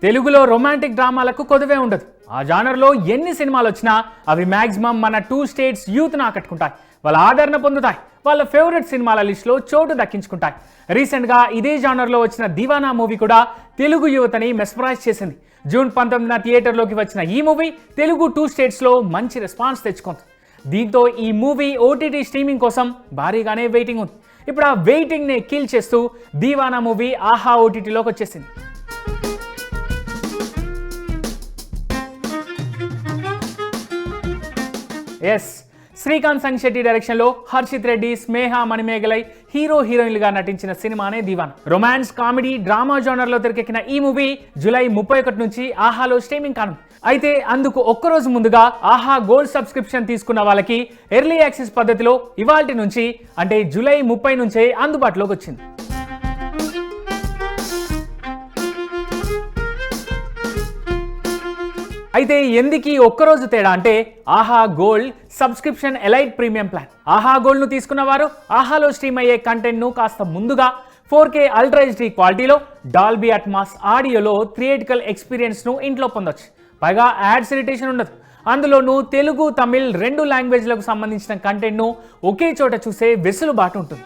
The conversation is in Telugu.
తెలుగులో రొమాంటిక్ డ్రామాలకు కొదువే ఉండదు. ఆ జానర్లో ఎన్ని సినిమాలు వచ్చినా అవి మ్యాక్సిమం మన 2 స్టేట్స్ యూత్ను ఆకట్టుకుంటాయి, వాళ్ళ ఆదరణ పొందుతాయి, వాళ్ళ ఫేవరెట్ సినిమాల లిస్టులో చోటు దక్కించుకుంటాయి. రీసెంట్గా ఇదే జానర్లో వచ్చిన దీవానా మూవీ కూడా తెలుగు యువతని మెస్మరైజ్ చేసింది. జూన్ 19న థియేటర్లోకి వచ్చిన ఈ మూవీ తెలుగు 2 స్టేట్స్లో మంచి రెస్పాన్స్ తెచ్చుకుంది. దీంతో ఈ మూవీ ఓటీటీ స్ట్రీమింగ్ కోసం భారీగానే వెయిటింగ్ ఉంది. ఇప్పుడు ఆ వెయిటింగ్ని కిల్ చేస్తూ దీవానా మూవీ ఆహా ఓటీటీలోకి వచ్చేసింది. ఎస్, శ్రీకాంత్ సంగశెట్టి డైరెక్షన్లో హర్షిత్ రెడ్డి, స్నేహ మణిమేగలై హీరో హీరోయిన్లుగా నటించిన సినిమానే దీవానా. రొమాన్స్, కామెడీ, డ్రామా జోనర్లో తెరకెక్కిన ఈ మూవీ జూలై 31 నుంచి ఆహాలో స్ట్రీమింగ్ కానుంది. అయితే అందుకు ఒక్కరోజు ముందుగా ఆహా గోల్డ్ సబ్స్క్రిప్షన్ తీసుకున్న వాళ్ళకి ఎర్లీ యాక్సెస్ పద్ధతిలో ఇవాల్టి నుంచి అంటే జూలై 30 నుంచే అందుబాటులోకి వచ్చింది. అయితే ఎందుకు ఒక్కరోజు తేడా అంటే ఆహా gold subscription elite premium plan. ఆహా గోల్డ్ను తీసుకున్న వారు ఆహాలో స్ట్రీమ్ అయ్యే కంటెంట్ను కాస్త ముందుగా 4K అల్ట్రా హెచ్డీ క్వాలిటీలో డాల్బీ అట్మాస్ ఆడియోలో థియేటికల్ ఎక్స్పీరియన్స్ను ఇంట్లో పొందొచ్చు. పైగా యాడ్స్ ఇరిటేషన్ ఉండదు. అందులోనూ తెలుగు, తమిళ్ 2 లాంగ్వేజ్లకు సంబంధించిన కంటెంట్ను ఒకే చోట చూసే వెసులుబాటు ఉంటుంది.